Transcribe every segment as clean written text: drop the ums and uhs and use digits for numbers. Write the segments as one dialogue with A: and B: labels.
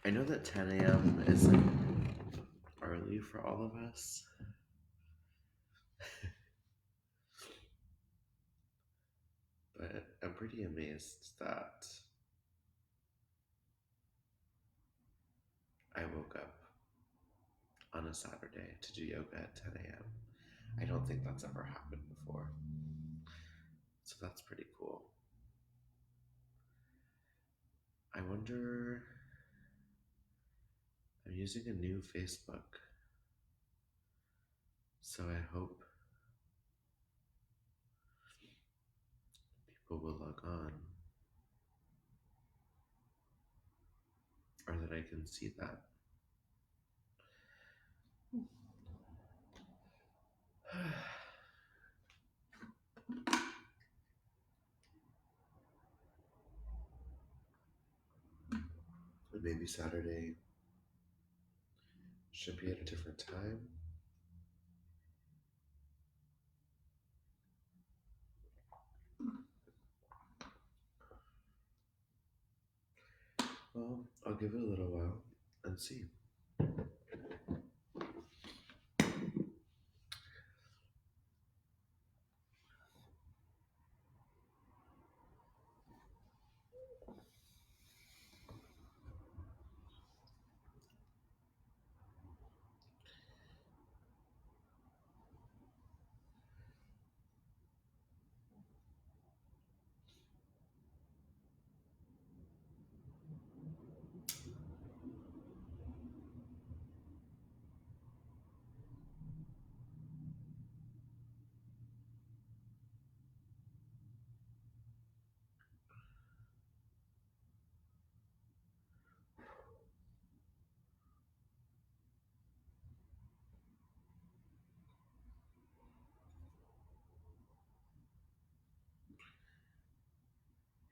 A: I know that 10 a.m. is like early for all of us, but I'm pretty amazed that I woke up on a Saturday to do yoga at 10 a.m. I don't think that's ever happened before. So that's pretty cool. I wonder, I'm using a new Facebook, so I hope people will log on or that I can see that. But maybe Saturday should be at a different time. Well, I'll give it a little while and see.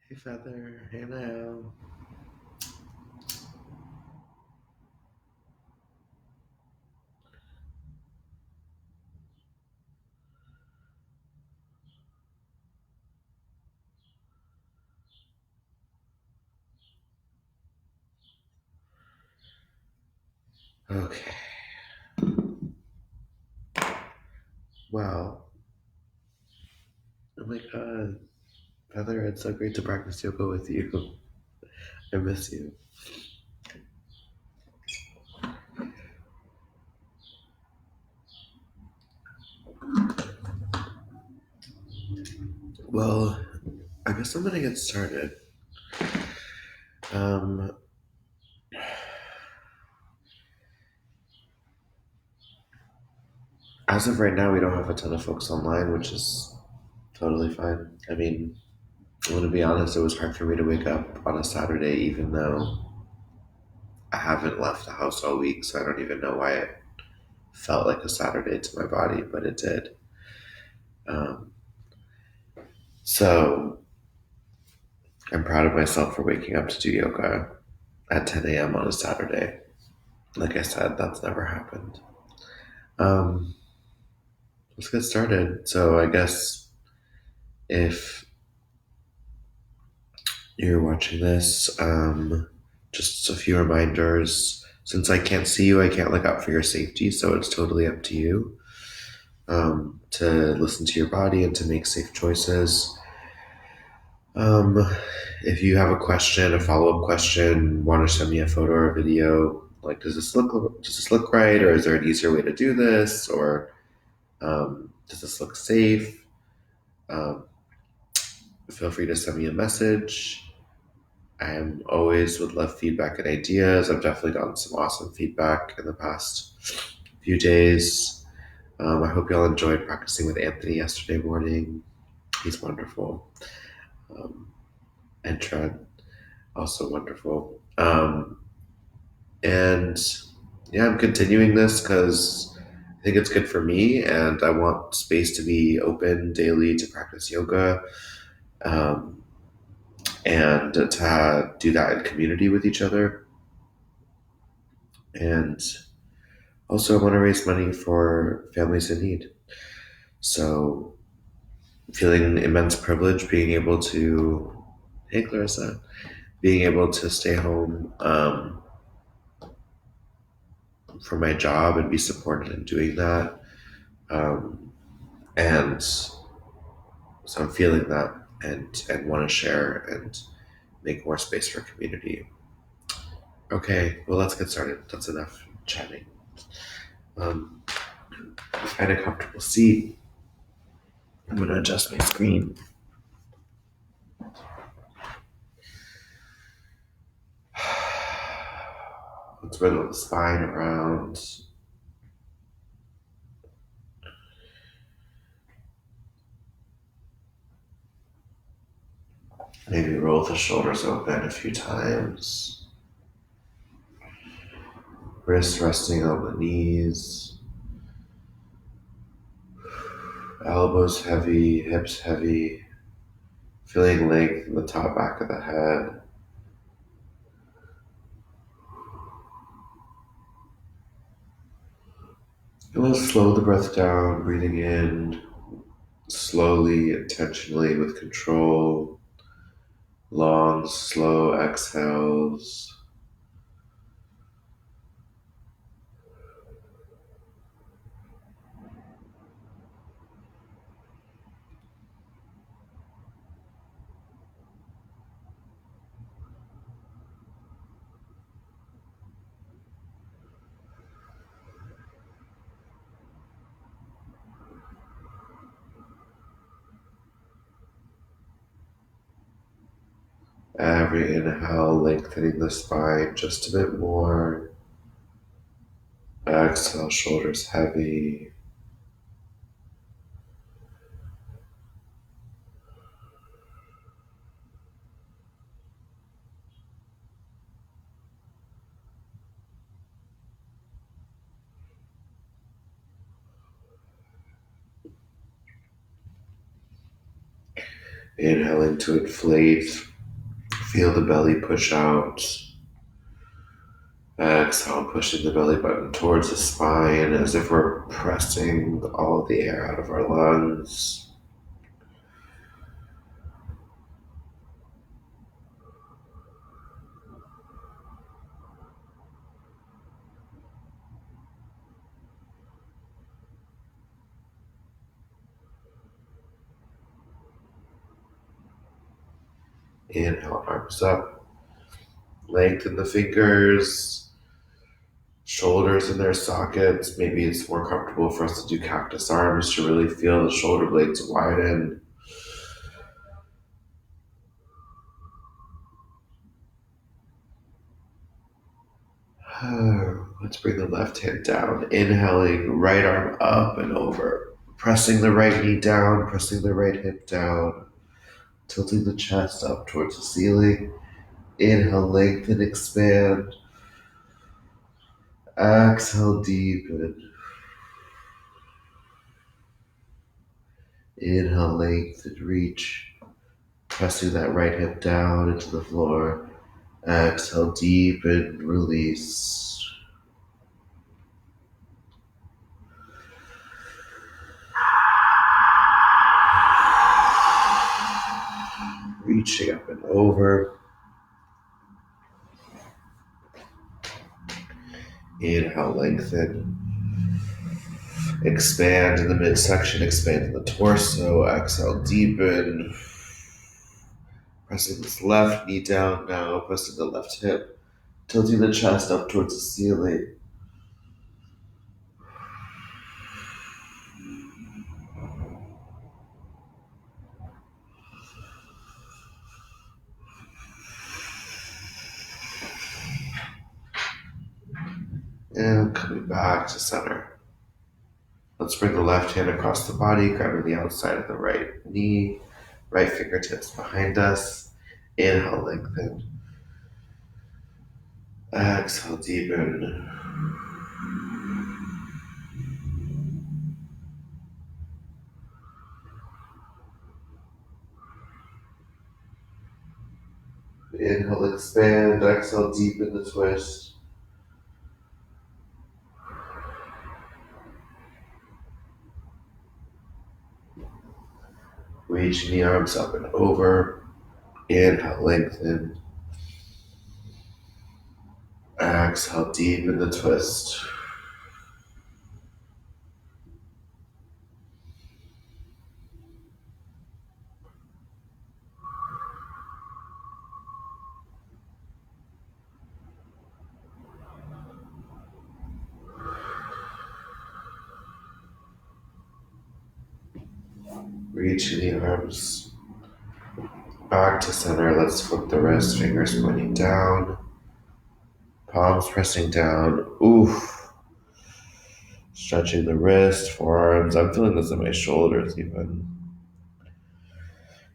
A: Hey Feather, hey now. Okay. Well, oh my god. Feather, it's so great to practice yoga with you. I miss you. Well, I guess I'm gonna get started. Um, as of right now, we don't have a ton of folks online, which is totally fine. I mean, I'm gonna be honest, it was hard for me to wake up on a Saturday, even though I haven't left the house all week, so I don't even know why it felt like a Saturday to my body, but it did. Um, so I'm proud of myself for waking up to do yoga at 10 a.m. on a Saturday. Like I said, that's never happened. Um, let's get started. So I guess if you're watching this, just a few reminders. Since I can't see you, I can't look out for your safety, so it's totally up to you to listen to your body and to make safe choices. Um, if you have a question, a follow up question, want to send me a photo or a video, like does this look right, or is there an easier way to do this, or does this look safe? Um, feel free to send me a message. I'm always would love feedback and ideas. I've definitely gotten some awesome feedback in the past few days. I hope y'all enjoyed practicing with Anthony yesterday morning. He's wonderful. Um, and Trent, also wonderful. And yeah, I'm continuing this because I think it's good for me, and I want space to be open daily to practice yoga, um, and to do that in community with each other. And also, I want to raise money for families in need. So, feeling immense privilege being able to, hey Clarissa, being able to stay home. for my job and be supported in doing that. And so I'm feeling that and want to share and make more space for community. Okay, well, let's get started. That's enough chatting. Um, Find a comfortable seat. I'm going to adjust my screen. Let's wiggle the spine around. Maybe roll the shoulders open a few times. Wrists resting on the knees. Elbows heavy, hips heavy. Feeling length in the top back of the head. And let's slow the breath down, breathing in slowly, intentionally, with control. Long, slow exhales. Every inhale, lengthening the spine just a bit more. Exhale, shoulders heavy. Inhaling to inflate. Feel the belly push out. Exhale, pushing the belly button towards the spine as if we're pressing all the air out of our lungs. Inhale, arms up. Lengthen the fingers. Shoulders in their sockets. Maybe it's more comfortable for us to do cactus arms to really feel the shoulder blades widen. Let's bring the left hand down. Inhaling, right arm up and over. Pressing the right knee down, pressing the right hip down. Tilting the chest up towards the ceiling. Inhale, lengthen, expand. Exhale, deepen. Inhale, lengthen, reach. Pressing that right hip down into the floor. Exhale, deepen, release. Reaching up and over. Inhale, lengthen. Expand in the midsection, expand in the torso. Exhale, deepen. Pressing this left knee down now, pressing the left hip. Tilting the chest up towards the ceiling. And coming back to center. Let's bring the left hand across the body, grabbing the outside of the right knee, right fingertips behind us. Inhale, lengthen. Exhale, deepen. Inhale, expand. Exhale, deepen the twist. Reaching the arms up and over. Inhale, lengthen. Exhale, deepen the twist. Reaching the arms back to center. Let's flip the wrist, fingers pointing down, palms pressing down. Oof. Stretching the wrist, forearms. I'm feeling this in my shoulders even.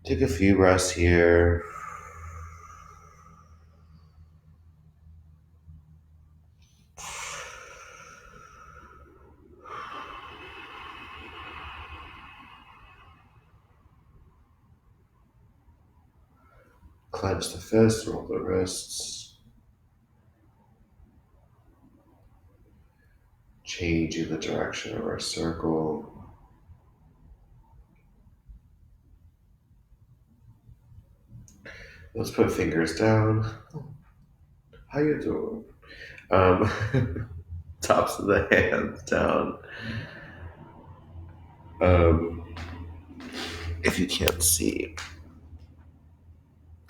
A: Take a few breaths here. Clench the fist, roll the wrists. Changing the direction of our circle. Let's put fingers down. How you doing? Tops of the hands down. If you can't see.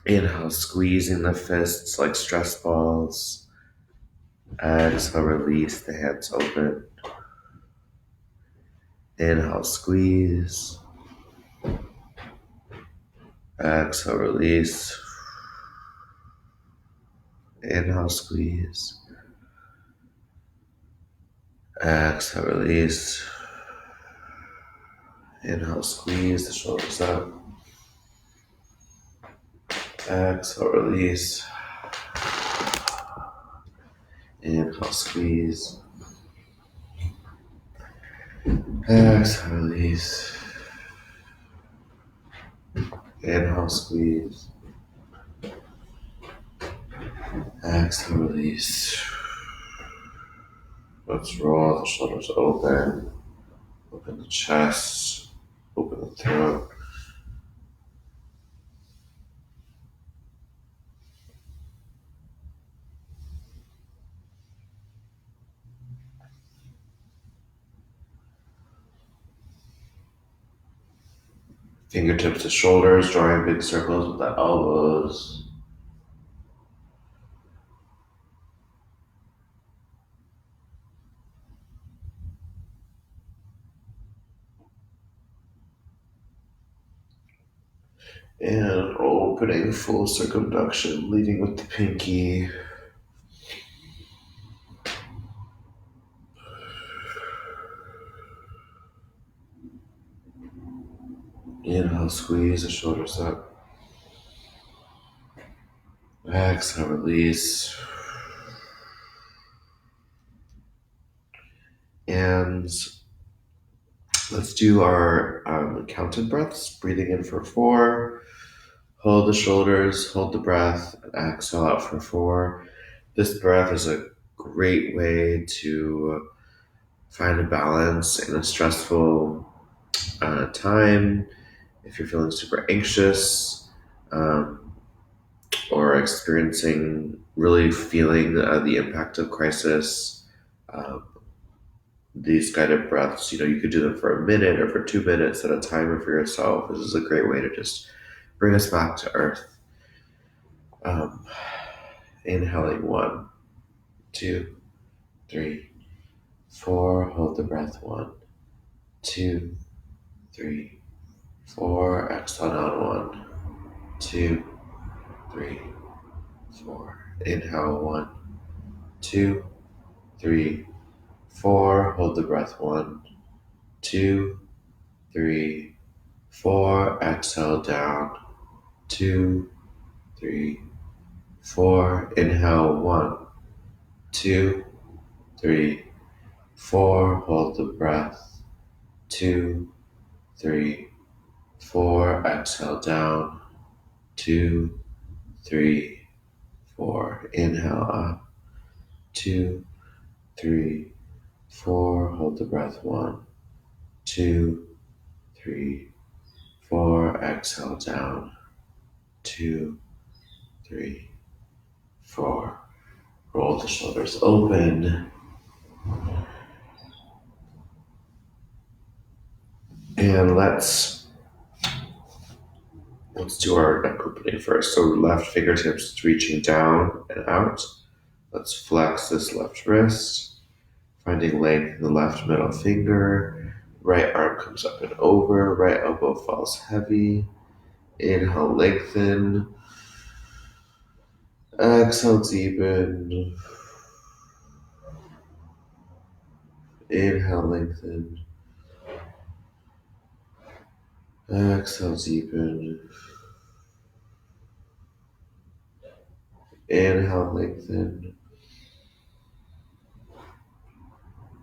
A: Inhale, squeezing the fists like stress balls. Exhale, release the hands open. Inhale, squeeze. Exhale, release. Inhale, squeeze. Exhale, release. Inhale, squeeze the shoulders up. Exhale, release. Inhale, squeeze. Exhale, release. Inhale, squeeze. Exhale, release. Let's roll the shoulders open. Open the chest. Open the throat. Fingertips to shoulders, drawing big circles with the elbows. And opening full circumduction, leading with the pinky. Inhale, squeeze the shoulders up. Exhale, release. And let's do our counted breaths. Breathing in for 4. Hold the shoulders, hold the breath, and exhale out for 4. This breath is a great way to find a balance in a stressful time. If you're feeling super anxious or experiencing, really feeling the impact of crisis, these guided breaths, you could do them for a minute or for 2 minutes at a timer for yourself. This is a great way to just bring us back to earth. Inhaling 1, 2, 3, 4. Hold the breath. 1, 2, 3, 4. Exhale down. 1, 2, 3, 4. Inhale. 1, 2, 3, 4. Hold the breath. 1, 2, 3, 4. Exhale down. 2, 3, 4. Inhale. 1, 2, 3, 4. Hold the breath. 2, 3, 4. Exhale down. 2, 3, 4. Inhale up. 2, 3, 4. Hold the breath. 1, 2, 3, 4. Exhale down. 2, 3, 4. Roll the shoulders open. And let's do our neck opening first. So left fingertips reaching down and out. Let's flex this left wrist, finding length in the left middle finger. Right arm comes up and over. Right elbow falls heavy. Inhale, lengthen. Exhale, deepen. Inhale, lengthen. Exhale, deepen. Inhale, lengthen.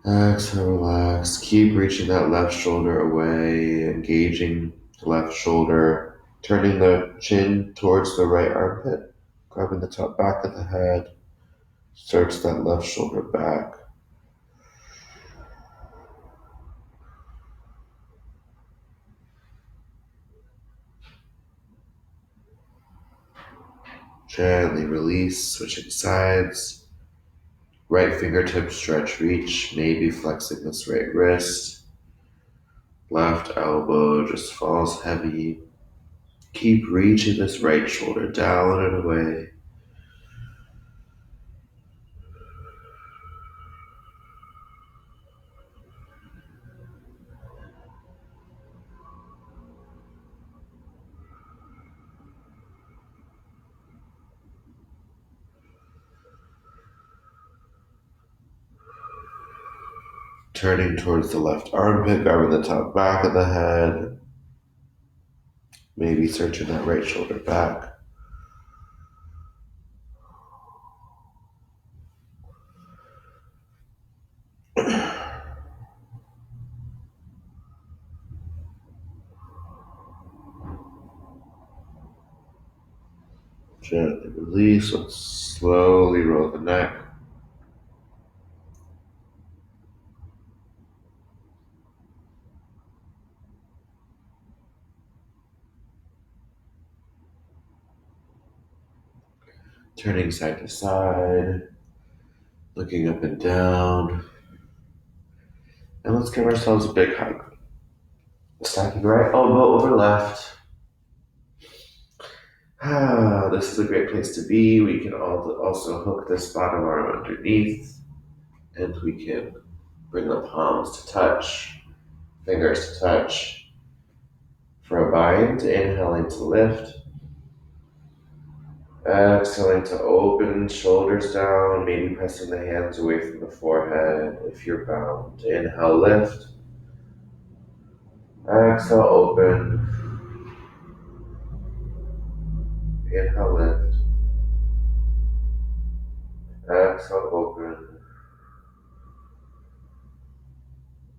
A: Exhale, relax. Keep reaching that left shoulder away, engaging the left shoulder, turning the chin towards the right armpit, grabbing the top back of the head, search that left shoulder back. Gently release, switching sides. Right fingertip stretch, reach, maybe flexing this right wrist. Left elbow just falls heavy. Keep reaching this right shoulder down and away. Turning towards the left armpit, grabbing the top back of the head. Maybe searching that right shoulder back. Gently release. Let's slowly roll the neck. Turning side to side. Looking up and down. And let's give ourselves a big hug. Stacking right elbow over left. This is a great place to be. We can also hook this bottom arm underneath. And we can bring the palms to touch, fingers to touch. For a bind, inhaling to lift. Exhaling to open, shoulders down, maybe pressing the hands away from the forehead if you're bound. Inhale, lift. Exhale, open. Inhale, lift. Exhale, open.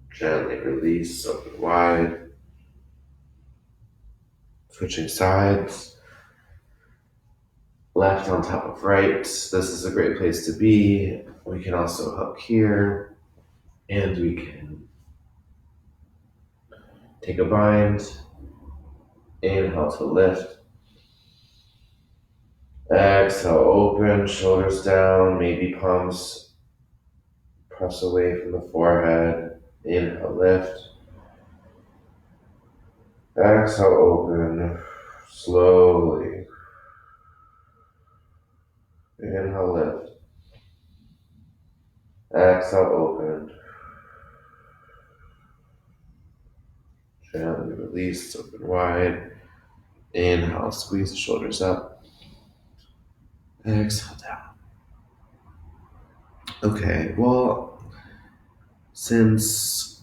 A: Gently release, open wide. Switching sides. Left on top of right. This is a great place to be. We can also hook here. And we can take a bind. Inhale to lift. Exhale, open, shoulders down, maybe palms press away from the forehead. Inhale, lift. Exhale, open, slowly. Inhale, lift. Exhale, open. Gently release, open wide. Inhale, squeeze the shoulders up. Exhale, down. Okay, well, since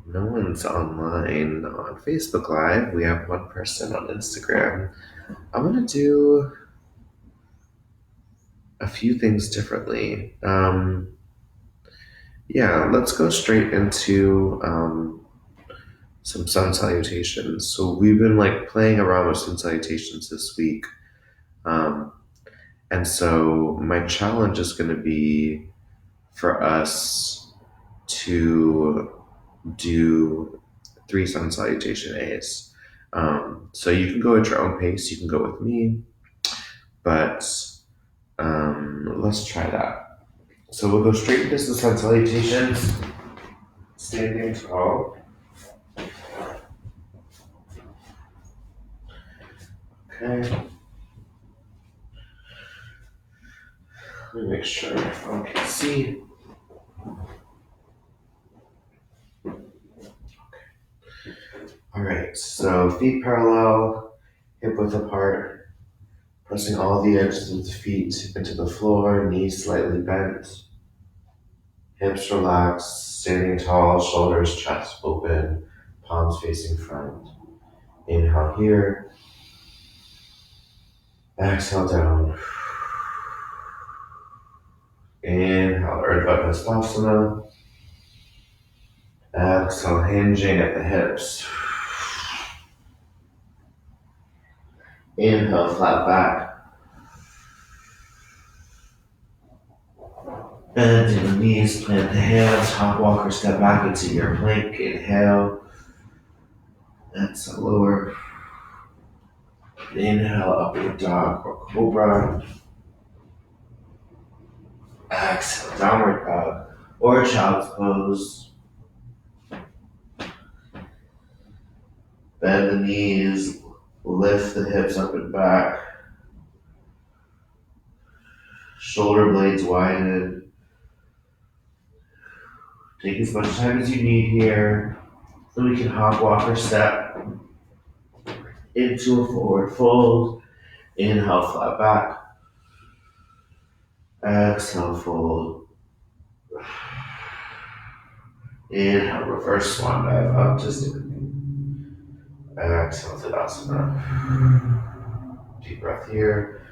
A: no one's online on Facebook Live, we have one person on Instagram. I'm going to do a few things differently. Let's go straight into some sun salutations. So we've been playing around with sun salutations this week. And so my challenge is going to be for us to do 3 sun salutation A's. So you can go at your own pace. You can go with me, but let's try that. So we'll go straight into the sun salutations. Standing tall. Okay. Let me make sure my phone can see. Okay. Great. So feet parallel, hip width apart, pressing all the edges of the feet into the floor, knees slightly bent, hips relaxed, standing tall, shoulders, chest open, palms facing front. Inhale here, exhale down. Inhale, Urdhva Hastasana. Exhale, hinging at the hips. Inhale, flat back. Bending the knees, plant the hands, hop, walk, or step back into your plank. Inhale. Exhale, lower. Inhale, upward dog or cobra. Exhale, downward dog or child's pose. Bend the knees, lift the hips up and back. Shoulder blades widen. Take as much time as you need here so we can hop, walk, or step into a forward fold. Inhale, flat back. Exhale, fold. Inhale, reverse swan dive up to standing. Exhale, Tadasana. Deep breath here.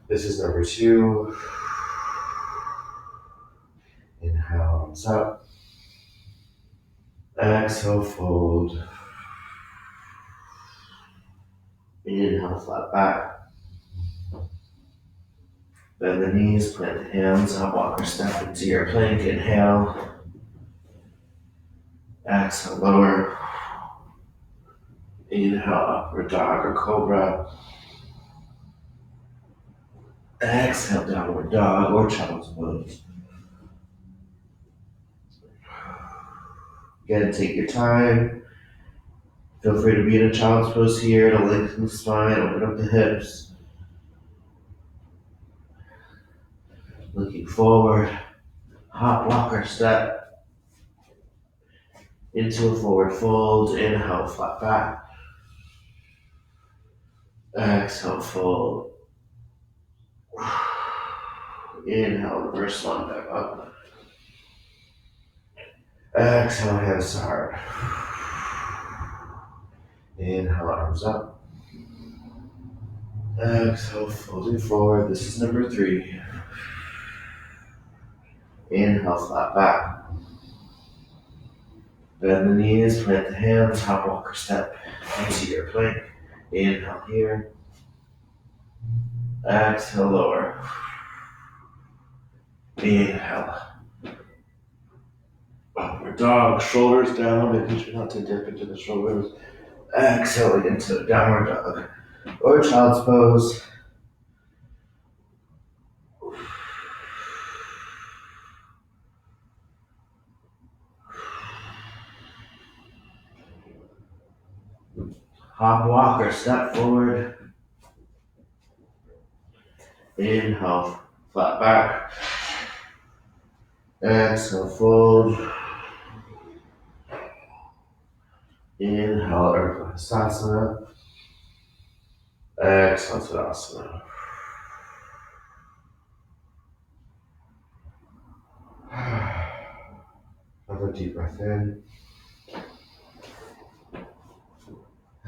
A: This is number 2. Inhale, arms up. Exhale, fold. Inhale, flat back. Bend the knees, plant the hands, hop, walk, or step into your plank. Inhale. Exhale, lower. Inhale, upward dog or cobra. Exhale, downward dog or child's pose. Again, take your time. Feel free to be in a child's pose here to lengthen the spine, open up the hips. Looking forward, hop, walk, or step into a forward fold. Inhale, flat back. Exhale, fold. Inhale, reverse swan dive up. Exhale, hands to heart. Inhale, arms up. Exhale, folding forward. This is number 3. Inhale, flat back. Bend the knees, plant the hands, hop, walk, or step into your plank. Inhale here. Exhale, lower. Inhale. Upward dog, shoulders down, making sure not to dip into the shoulders. Exhaling into downward dog or child's pose. Hop, walk, or step forward. Inhale, flat back. Exhale, fold. Inhale, Urdhva Hastasana. Exhale, Tadasana. Another deep breath in.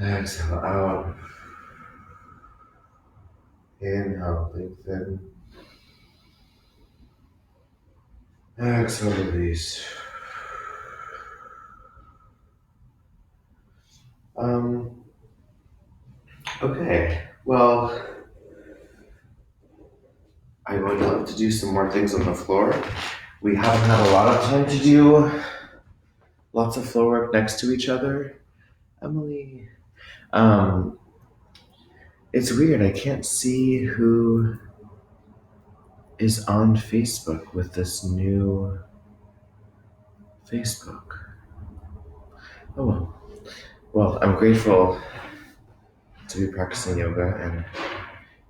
A: Exhale out. Inhale, lengthen. Exhale, release. Okay, well, I would love to do some more things on the floor. We haven't had a lot of time to do lots of floor work next to each other. Emily. It's weird, I can't see who is on Facebook with this new Facebook. Oh well. Well, I'm grateful to be practicing yoga, and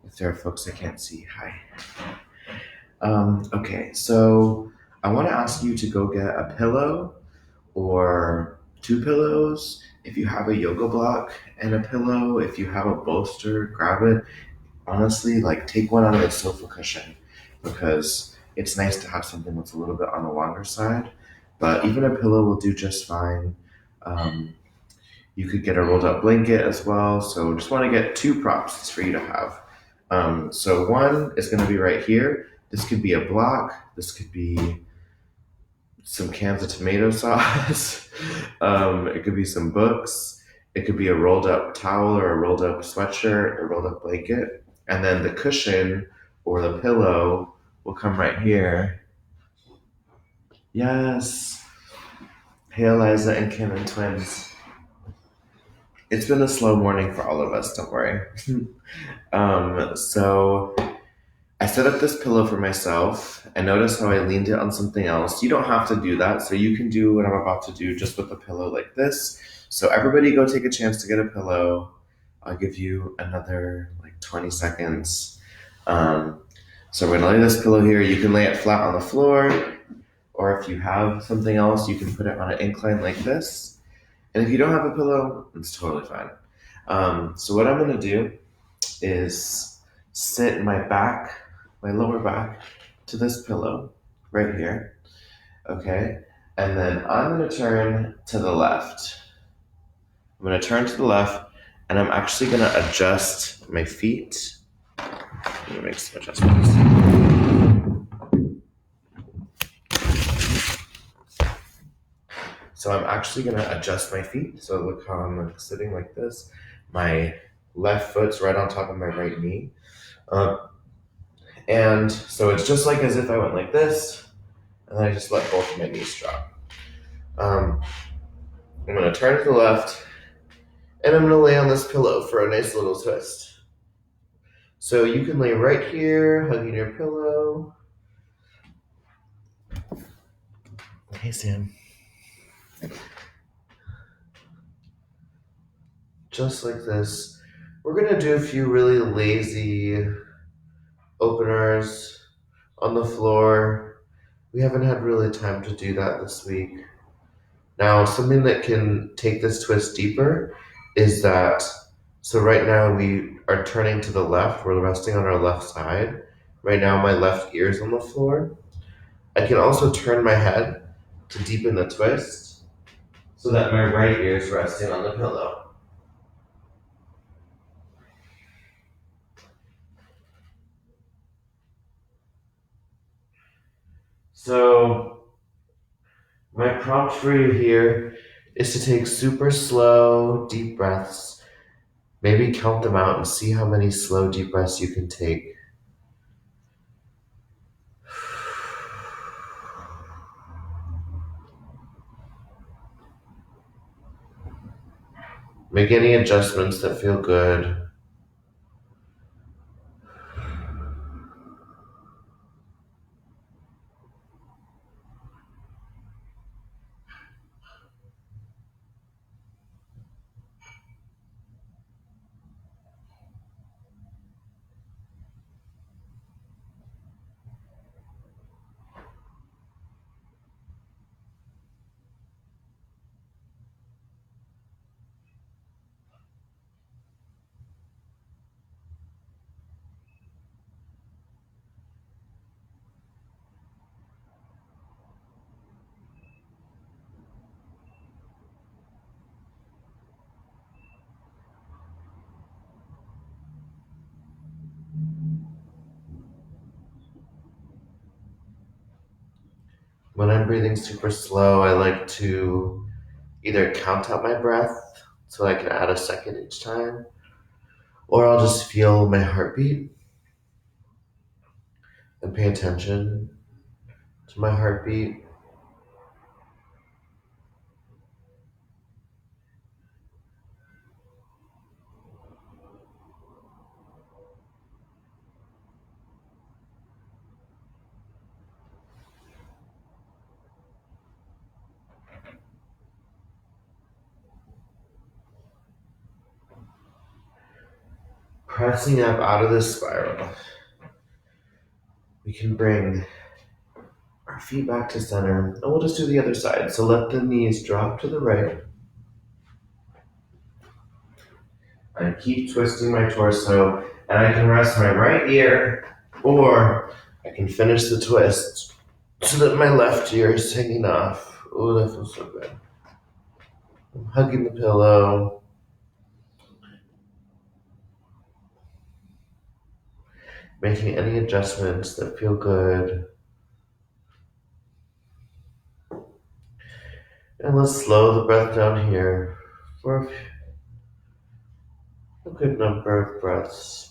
A: if there are folks I can't see, hi. Okay, so I want to ask you to go get a pillow or two pillows. If you have a yoga block and a pillow, if you have a bolster, grab it. Honestly, like take one out of the sofa cushion because it's nice to have something that's a little bit on the longer side. But even a pillow will do just fine. Um, you could get a rolled up blanket as well. So just want to get two props for you to have. So one is going to be right here. This could be a block. This could be some cans of tomato sauce. It could be some books. It could be a rolled up towel or a rolled up sweatshirt, a rolled up blanket. And then the cushion or the pillow will come right here. Yes. Hey, Eliza and Kim and twins. It's been a slow morning for all of us, don't worry. So I set up this pillow for myself and notice how I leaned it on something else. You don't have to do that, so you can do what I'm about to do just with a pillow like this. So everybody go take a chance to get a pillow. I'll give you another like 20 seconds. Um, so we're gonna lay this pillow here. You can lay it flat on the floor, or if you have something else, you can put it on an incline like this. And if you don't have a pillow, it's totally fine. So what I'm gonna do is sit my lower back to this pillow right here. Okay. And then I'm going to turn to the left. I'm going to turn to the left and I'm actually going to adjust my feet. I'm going to make some adjustments. So I'm actually going to adjust my feet. So look how I'm like sitting like this. My left foot's right on top of my right knee. And so it's just like as if I went like this, and then I just let both of my knees drop. I'm going to turn to the left, and I'm going to lay on this pillow for a nice little twist. So you can lay right here, hugging your pillow. Hey, Sam. Just like this. We're going to do a few really lazy openers on the floor. We haven't had really time to do that this week. Now, something that can take this twist deeper is that, so right now we are turning to the left, we're resting on our left side. Right now, my left ear is on the floor. I can also turn my head to deepen the twist so that my right ear is resting on the pillow. So, my prompt for you here is to take super slow, deep breaths. Maybe count them out and see how many slow, deep breaths you can take. Make any adjustments that feel good. When I'm breathing super slow, I like to either count out my breath so I can add a second each time, or I'll just feel my heartbeat and pay attention to my heartbeat. Pressing up out of this spiral, we can bring our feet back to center, and we'll just do the other side. So let the knees drop to the right, I keep twisting my torso, and I can rest my right ear, or I can finish the twist so that my left ear is hanging off. Oh, that feels so good. I'm hugging the pillow, making any adjustments that feel good. And let's slow the breath down here for a good number of breaths.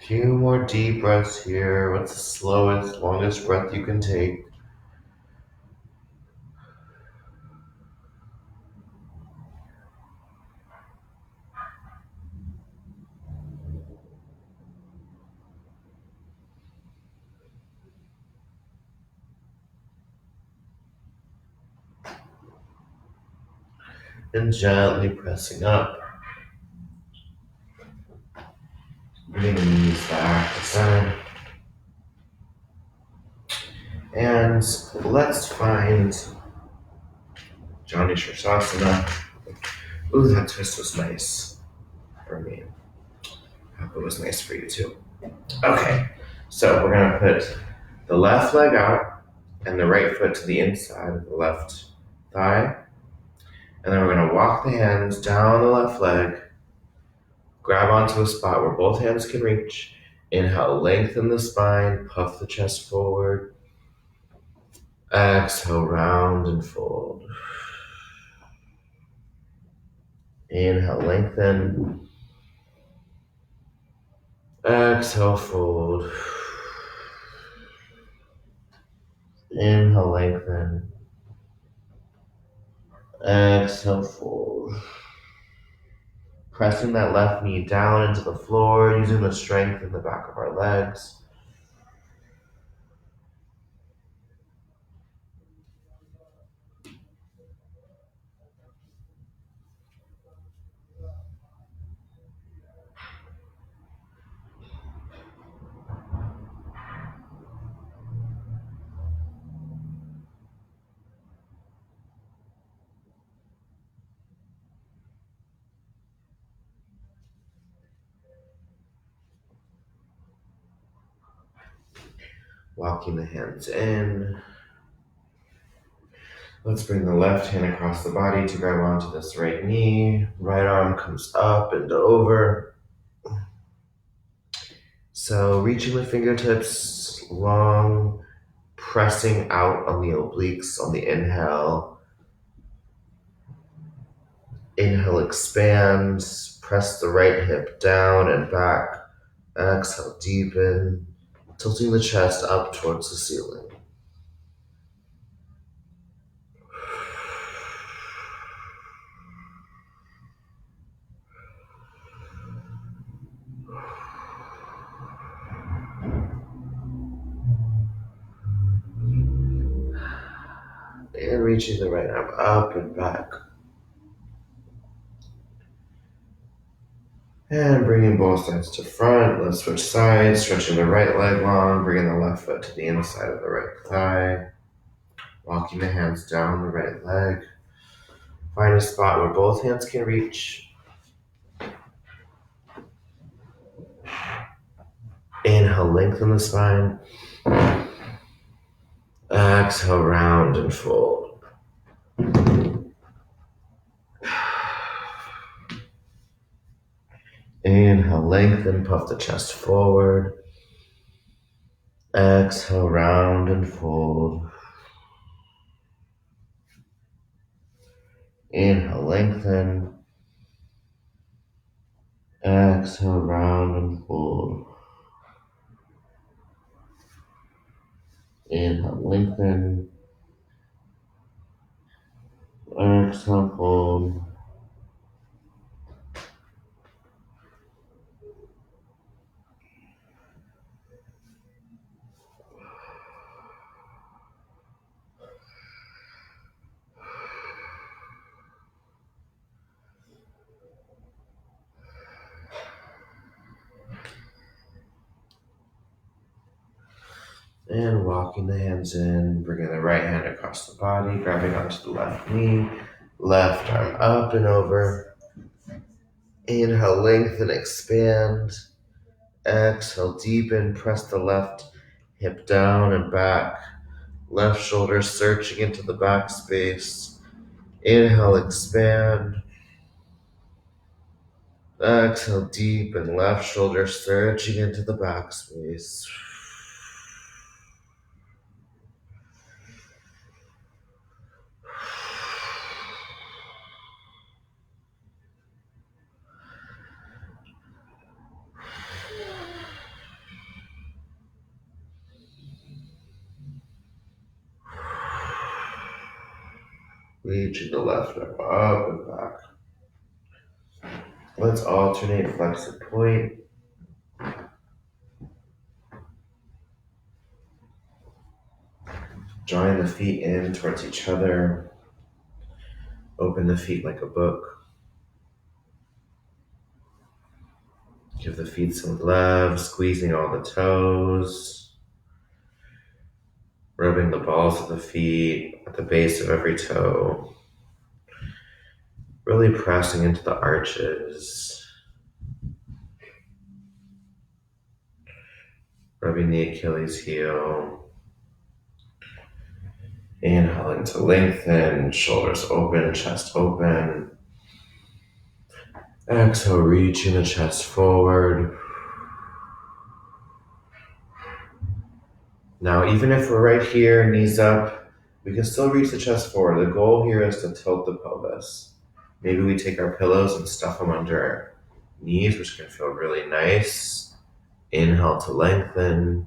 A: Few more deep breaths here. What's the slowest, longest breath you can take? And gently pressing up. Bringing the knees back to center. And let's find Jani Shasana. Ooh, that twist was nice for me. I hope it was nice for you too. Okay, so we're gonna put the left leg out and the right foot to the inside of the left thigh. And then we're gonna walk the hands down the left leg, grab onto a spot where both hands can reach. Inhale, lengthen the spine, puff the chest forward. Exhale, round and fold. Inhale, lengthen. Exhale, fold. Inhale, lengthen. Exhale, fold. Pressing that left knee down into the floor, using the strength in the back of our legs. Walking the hands in. Let's bring the left hand across the body to grab onto this right knee. Right arm comes up and over. So reaching the fingertips long, pressing out on the obliques on the inhale. Inhale, expand. Press the right hip down and back. Exhale, deepen. Tilting the chest up towards the ceiling. And reaching the right arm up and back. And bringing both sides to front. Let's switch sides, stretching the right leg long, bringing the left foot to the inside of the right thigh. Walking the hands down the right leg. Find a spot where both hands can reach. Inhale, lengthen the spine. Exhale, round and fold. Inhale, lengthen, puff the chest forward. Exhale, round and fold. Inhale, lengthen. Exhale, round and fold. Inhale, lengthen. Exhale, fold. And walking the hands in, bringing the right hand across the body, grabbing onto the left knee, left arm up and over. Inhale, lengthen, expand. Exhale, deepen, press the left hip down and back. Left shoulder searching into the back space. Inhale, expand. Exhale, deepen, left shoulder searching into the back space. Reaching the left arm up and back. Let's alternate flex and point. Drawing the feet in towards each other. Open the feet like a book. Give the feet some love, squeezing all the toes. Rubbing the balls of the feet at the base of every toe. Really pressing into the arches. Rubbing the Achilles heel. Inhaling to lengthen, shoulders open, chest open. Exhale, reaching the chest forward. Now, even if we're right here, knees up, we can still reach the chest forward. The goal here is to tilt the pelvis. Maybe we take our pillows and stuff them under our knees, which can feel really nice. Inhale to lengthen.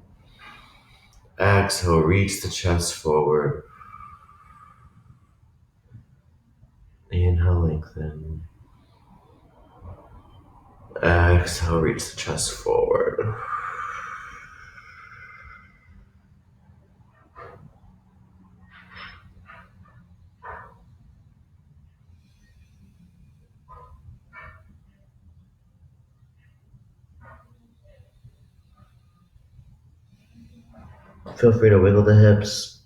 A: Exhale, reach the chest forward. Inhale, lengthen. Exhale, reach the chest forward. Feel free to wiggle the hips.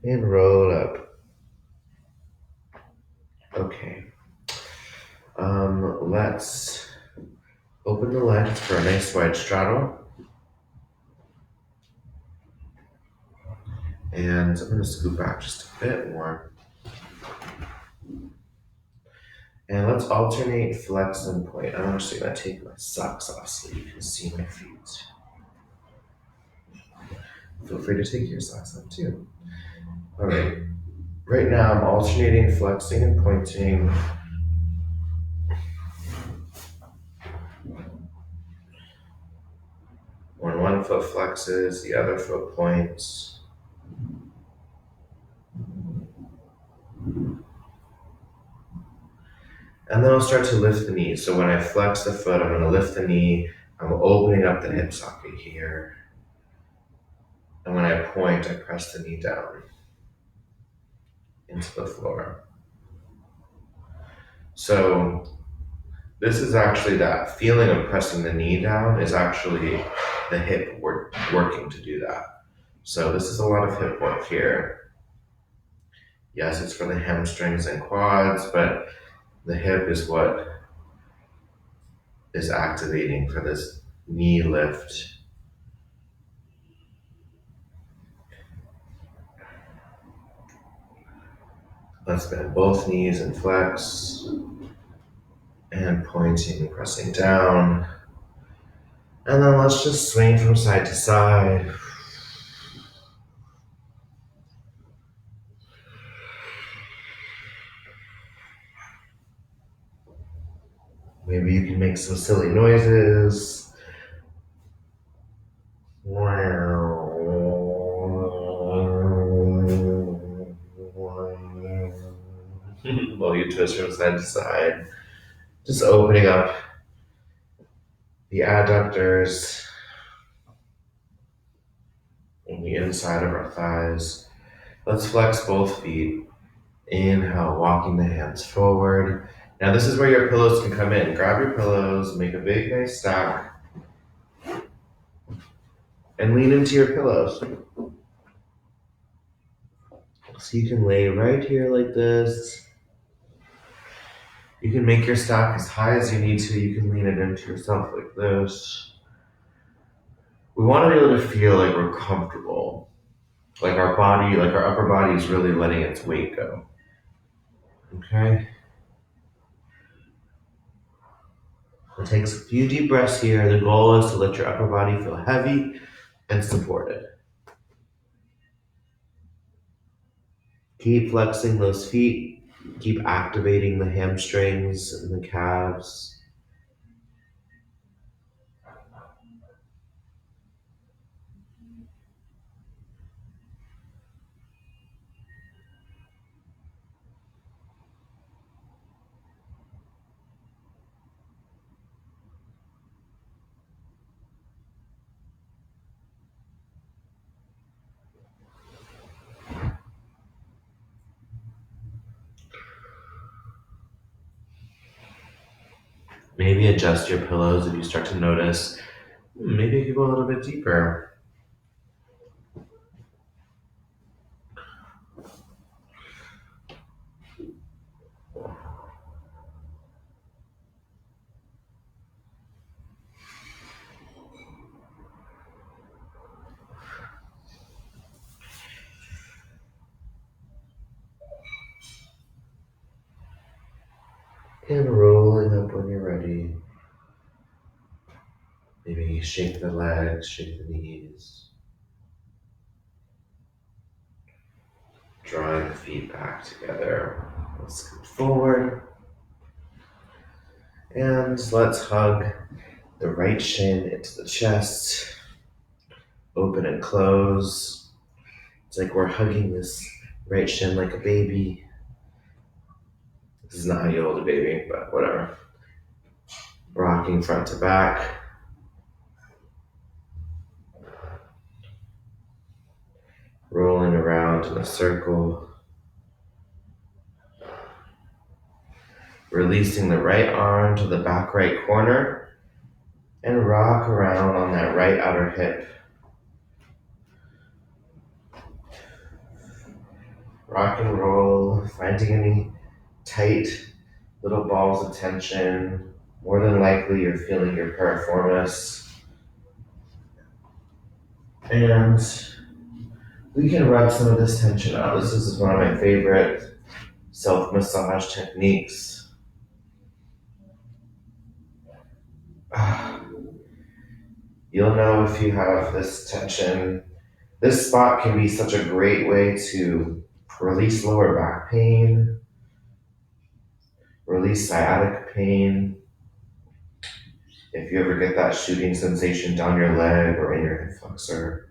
A: And roll up. Okay. Let's open the legs for a nice wide straddle. And I'm going to scoot back just a bit more. And let's alternate flex and point. I'm actually going to take my socks off so you can see my feet. Feel free to take your socks off too. All right. Right now I'm alternating flexing and pointing. When one foot flexes, the other foot points. And then I'll start to lift the knee. So when I flex the foot, I'm going to lift the knee. I'm opening up the hip socket here. And when I point, I press the knee down into the floor. So this is actually that feeling of pressing the knee down is actually the hip working to do that. So this is a lot of hip work here. Yes, it's for the hamstrings and quads, but the hip is what is activating for this knee lift. Let's bend both knees and flex. And pointing, pressing down. And then let's just swing from side to side. Maybe you can make some silly noises. While you twist from side to side. Just opening up the adductors on the inside of our thighs. Let's flex both feet. Inhale, walking the hands forward. Now this is where your pillows can come in. Grab your pillows, make a big, nice stack, and lean into your pillows. So you can lay right here like this. You can make your stack as high as you need to. You can lean it into yourself like this. We want to be able to feel like we're comfortable. Like our body, like our upper body is really letting its weight go. Okay? It takes a few deep breaths here. The goal is to let your upper body feel heavy and supported. Keep flexing those feet. Keep activating the hamstrings and the calves. Maybe adjust your pillows if you start to notice. Maybe you could go a little bit deeper. And rolling up when you're ready. Maybe shake the legs, shake the knees. Drawing the feet back together. Let's come forward. And let's hug the right shin into the chest. Open and close. It's like we're hugging this right shin like a baby. This is not how you hold a baby, but whatever. Rocking front to back. Rolling around in a circle. Releasing the right arm to the back right corner and rock around on that right outer hip. Rock and roll, finding any tight little balls of tension. More than likely you're feeling your piriformis. And we can rub some of this tension out. This is one of my favorite self-massage techniques. You'll know if you have this tension. This spot can be such a great way to release lower back pain, release sciatic pain. If you ever get that shooting sensation down your leg or in your hip flexor.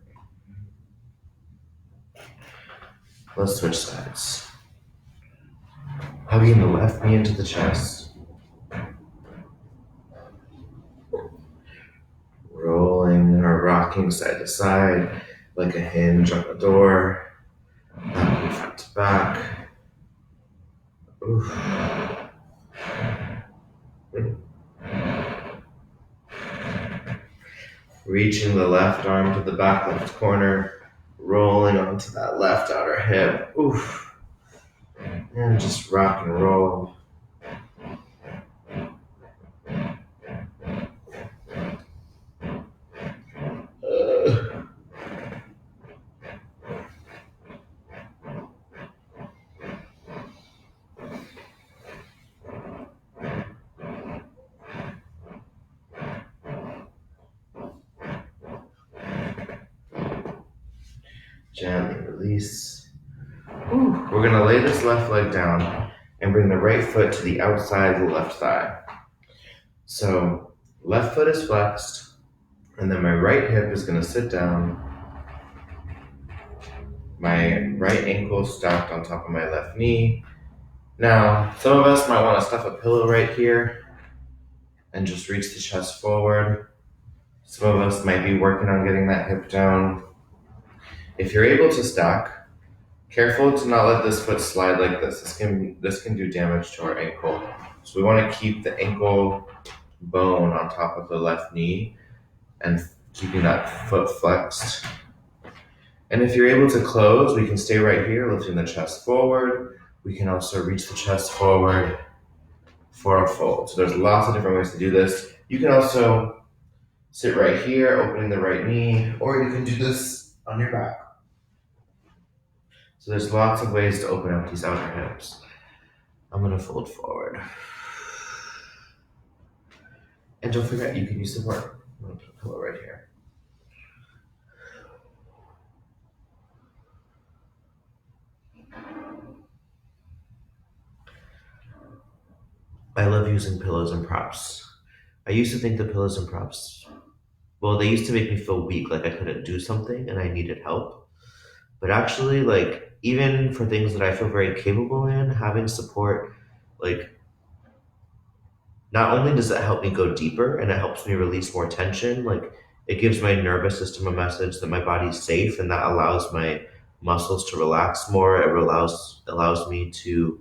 A: Let's switch sides. Hugging the left knee into the chest. Rolling or rocking side to side. like a hinge on the door. That will be front to back. Oof. Reaching the left arm to the back left corner, rolling onto that left outer hip. Oof. And just rock and roll. Gently release. Ooh. We're gonna lay this left leg down and bring the right foot to the outside of the left thigh. So left foot is flexed, and then my right hip is gonna sit down. My right ankle stacked on top of my left knee. Now, some of us might want to stuff a pillow right here and just reach the chest forward. Some of us might be working on getting that hip down. If you're able to stack, careful to not let this foot slide like this. This can do damage to our ankle. So we want to keep the ankle bone on top of the left knee and keeping that foot flexed. And if you're able to close, we can stay right here, lifting the chest forward. We can also reach the chest forward for a fold. So there's lots of different ways to do this. You can also sit right here, opening the right knee, or you can do this on your back. So there's lots of ways to open up these outer hips. I'm gonna fold forward. And don't forget, you can use support. I'm gonna put a pillow right here. I love using pillows and props. I used to think the pillows and props, well, they used to make me feel weak, like I couldn't do something and I needed help. But actually, like, even for things that I feel very capable in, having support, like, not only does it help me go deeper and it helps me release more tension, like, it gives my nervous system a message that my body's safe and that allows my muscles to relax more. It allows me to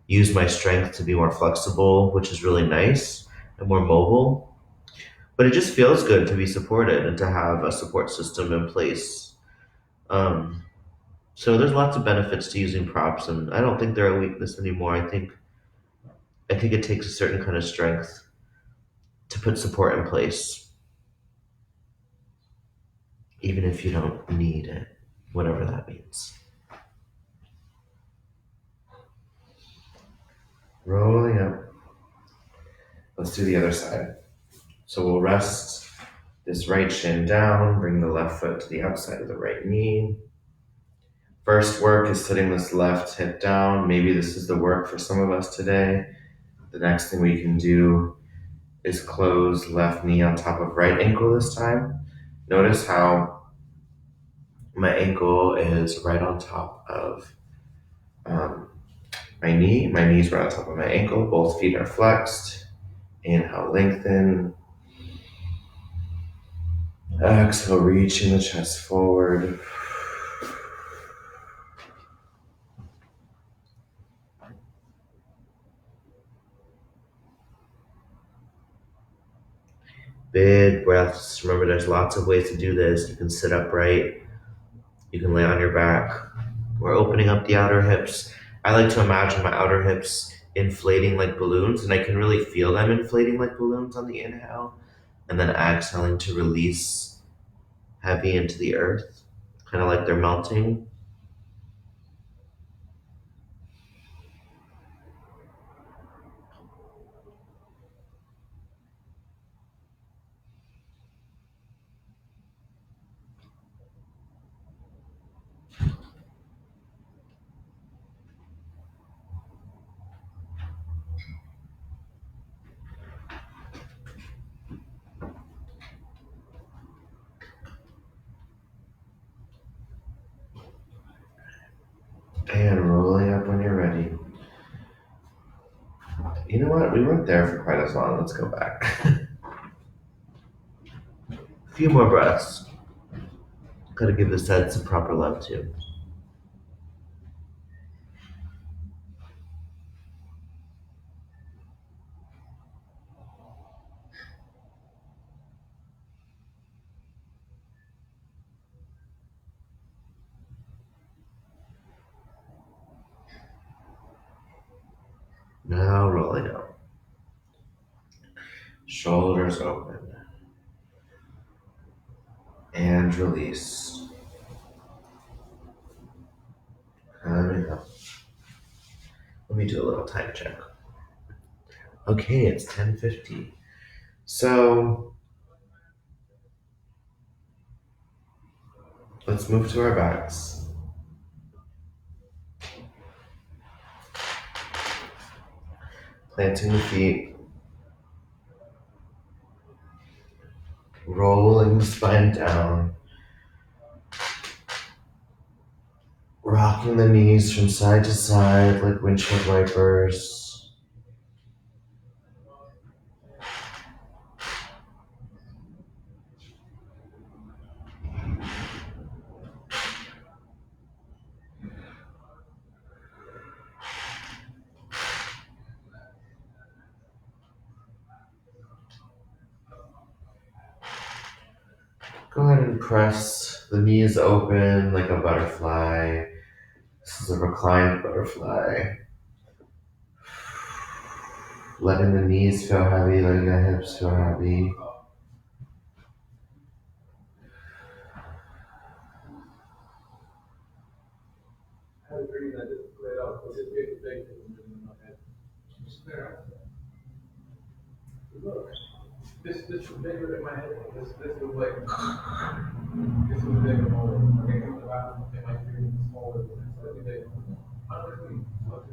A: use my strength to be more flexible, which is really nice and more mobile. But it just feels good to be supported and to have a support system in place. Um, so there's lots of benefits to using props, and I don't think they're a weakness anymore. I think it takes a certain kind of strength to put support in place, even if you don't need it, whatever that means. Rolling up. Let's do the other side. So we'll rest this right shin down, bring the left foot to the outside of the right knee. First work is sitting this left hip down. Maybe this is the work for some of us today. The next thing we can do is close left knee on top of right ankle this time. Notice how my ankle is right on top of my knee. My knee's right on top of my ankle. Both feet are flexed. Inhale, lengthen. Exhale, reaching the chest forward. Big breaths. Remember, there's lots of ways to do this. You can sit upright. You can lay on your back. We're opening up the outer hips. I like to imagine my outer hips inflating like balloons, and I can really feel them inflating like balloons on the inhale, and then exhaling to release heavy into the earth, kind of like they're melting. And rolling up when you're ready. You know what? We weren't there for quite as long. Let's go back. A few more breaths. Gotta give this head some proper love too. Now rolling out. Shoulders open. And release. Coming up. Let me do a little time check. Okay, it's 10:50. So let's move to our backs. Planting the feet. Rolling the spine down. Rocking the knees from side to side like windshield wipers. Go ahead and press the knees open like a butterfly. This is a reclined butterfly. Letting the knees feel heavy, letting the hips feel heavy.
B: This was bigger than my head. This was like this was bigger more. I think it was about and my screen was smaller than this. Really big. Honestly, look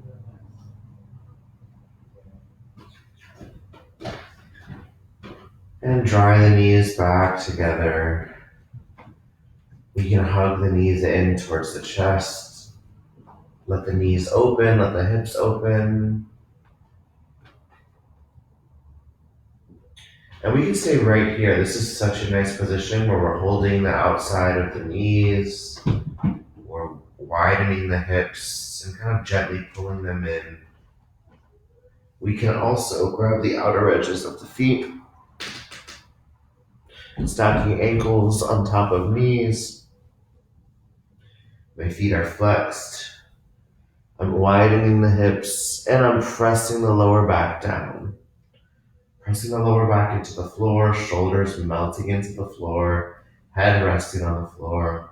B: at that.
A: And drawing the knees back together. We can hug the knees in towards the chest. Let the knees open, let the hips open. And we can stay right here. This is such a nice position where we're holding the outside of the knees. We're widening the hips and kind of gently pulling them in. We can also grab the outer edges of the feet, stacking ankles on top of knees. My feet are flexed. I'm widening the hips and I'm pressing the lower back down. Pressing the lower back into the floor, shoulders melting into the floor, head resting on the floor.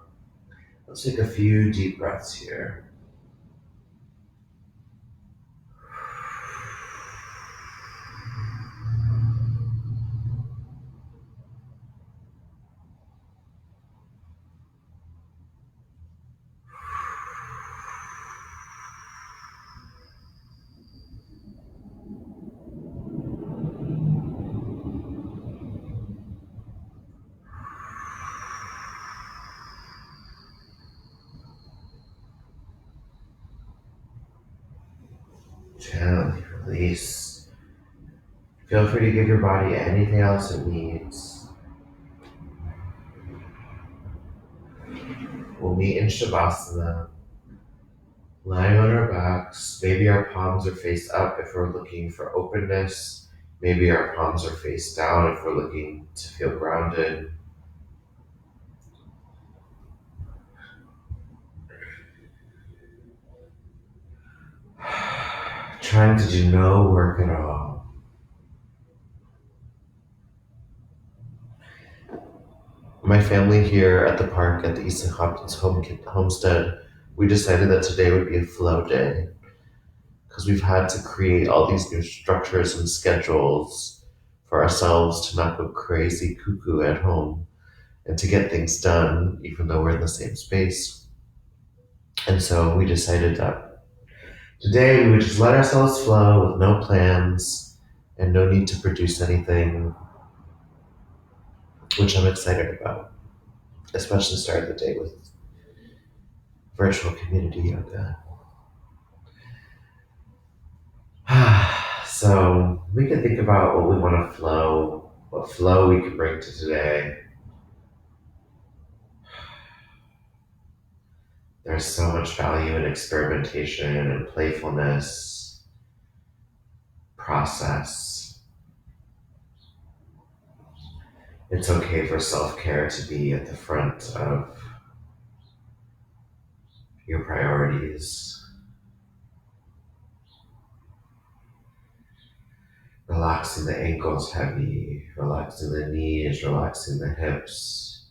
A: Let's take a few deep breaths here. Gently release. Feel free to give your body anything else it needs. We'll meet in Shavasana, lying on our backs. Maybe our palms are face up if we're looking for openness. Maybe our palms are face down if we're looking to feel grounded. Trying to do no work at all. My family here at the park at the Esek Hopkins Homestead, we decided that today would be a flow day because we've had to create all these new structures and schedules for ourselves to not go crazy cuckoo at home and to get things done even though we're in the same space. And so we decided that today we would just let ourselves flow with no plans and no need to produce anything, which I'm excited about, especially starting the day with virtual community yoga. So we can think about what we want to flow, what flow we can bring to today. There's so much value in experimentation and playfulness, process. It's okay for self-care to be at the front of your priorities. Relaxing the ankles heavy, relaxing the knees, relaxing the hips,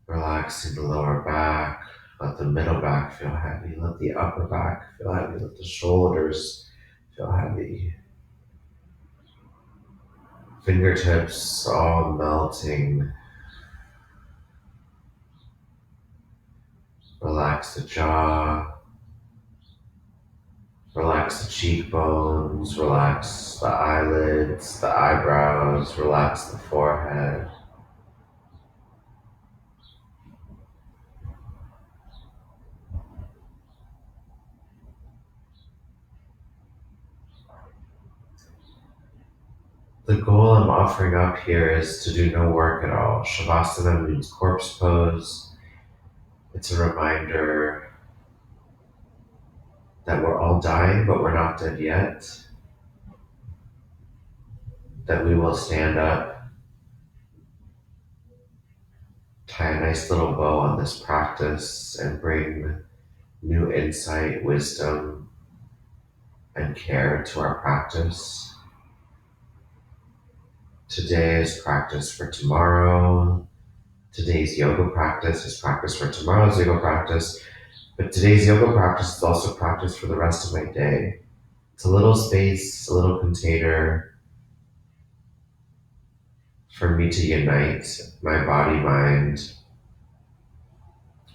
A: relaxing the lower back. Let the middle back feel heavy. Let the upper back feel heavy. Let the shoulders feel heavy. Fingertips all melting. Relax the jaw. Relax the cheekbones. Relax the eyelids, the eyebrows. Relax the forehead. The goal I'm offering up here is to do no work at all. Shavasana means corpse pose. It's a reminder that we're all dying, but we're not dead yet. That we will stand up, tie a nice little bow on this practice, and bring new insight, wisdom, and care to our practice. Today is practice for tomorrow. Today's yoga practice is practice for tomorrow's yoga practice. But today's yoga practice is also practice for the rest of my day. It's a little space, a little container for me to unite my body, mind,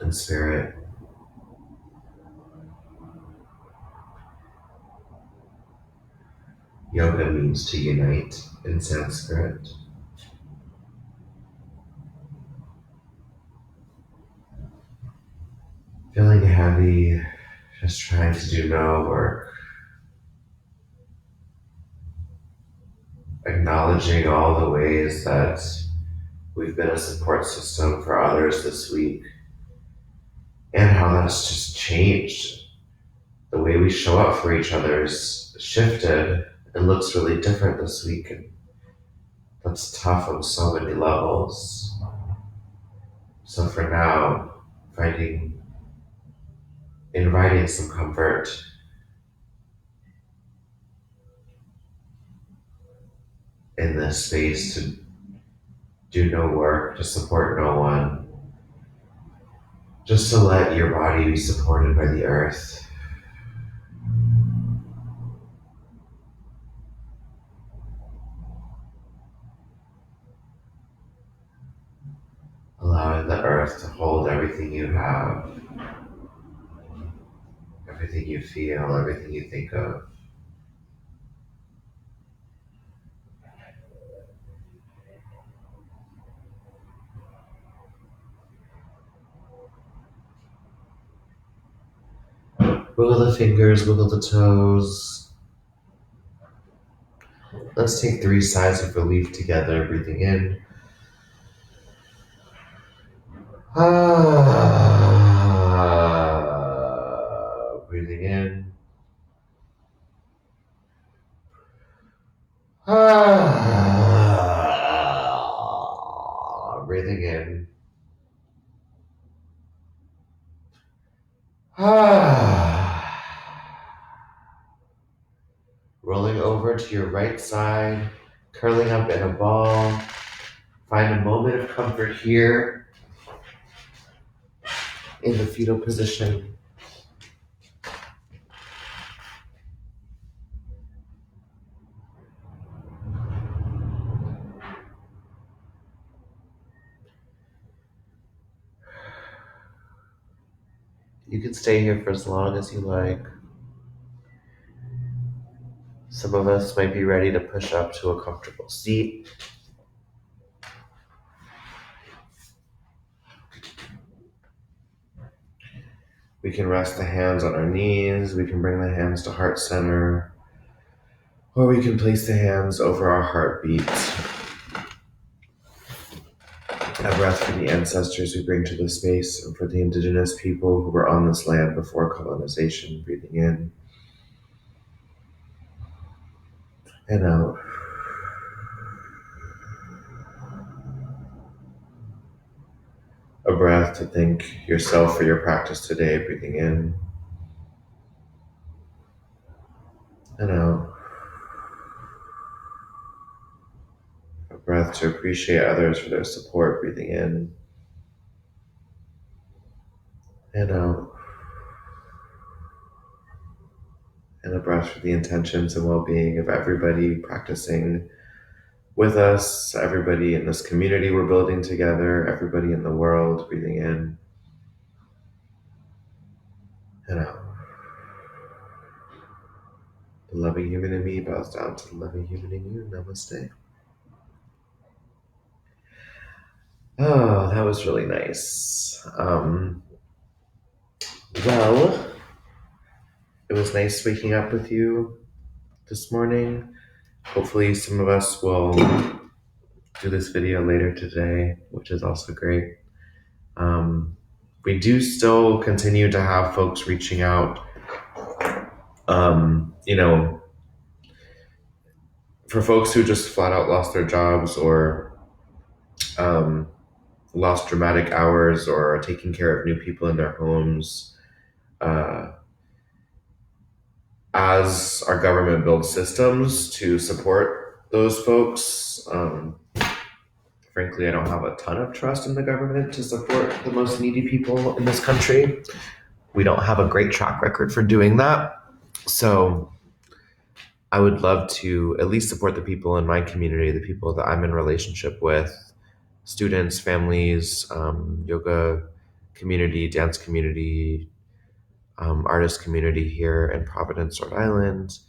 A: and spirit. Yoga means to unite in Sanskrit. Feeling heavy, just trying to do no work. Acknowledging all the ways that we've been a support system for others this week and how that's just changed. The way we show up for each other's shifted and looks really different this week. And that's tough on so many levels. So for now, inviting some comfort in this space to do no work, to support no one, just to let your body be supported by the earth. Allowing the earth to hold everything you have, everything you feel, everything you think of. Wiggle the fingers, wiggle the toes. Let's take 3 sighs of relief together, breathing in. Breathing in. Breathing in. Rolling over to your right side, curling up in a ball. Find a moment of comfort here in the fetal position. You can stay here for as long as you like. Some of us might be ready to push up to a comfortable seat. We can rest the hands on our knees. We can bring the hands to heart center. Or we can place the hands over our heartbeat A breath for the ancestors we bring to this space and for the indigenous people who were on this land before colonization. Breathing in and out. A breath to thank yourself for your practice today. Breathing in and out. A breath to appreciate others for their support. Breathing in and out. And a breath for the intentions and well-being of everybody practicing with us, everybody in this community we're building together, everybody in the world. Breathing in and out. The loving human in me bows down to the loving human in you. Namaste. Oh, that was really nice. Well, it was nice waking up with you this morning. Hopefully, some of us will do this video later today, which is also great. We do still continue to have folks reaching out, you know, for folks who just flat out lost their jobs or um, lost dramatic hours or are taking care of new people in their homes. As our government builds systems to support those folks, frankly, I don't have a ton of trust in the government to support the most needy people in this country. We don't have a great track record for doing that. So I would love to at least support the people in my community, the people that I'm in relationship with, students, families, yoga community, dance community, artist community here in Providence, Rhode Island,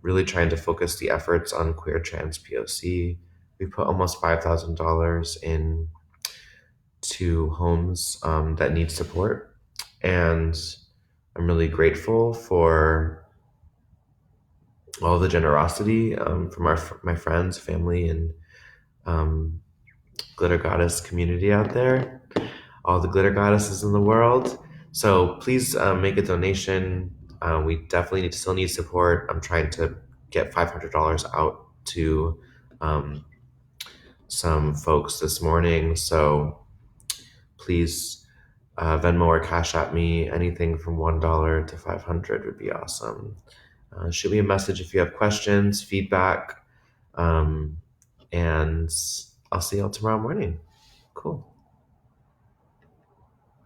A: really trying to focus the efforts on queer trans POC. We put almost $5,000 in to homes that need support. And I'm really grateful for all the generosity from my friends, family, and glitter goddess community out there, all the glitter goddesses in the world. So please make a donation. We definitely still need support. I'm trying to get $500 out to some folks this morning. So please Venmo or Cashapp me. Anything from $1 to $500 would be awesome. Shoot me a message if you have questions, feedback, and I'll see y'all tomorrow morning. Cool.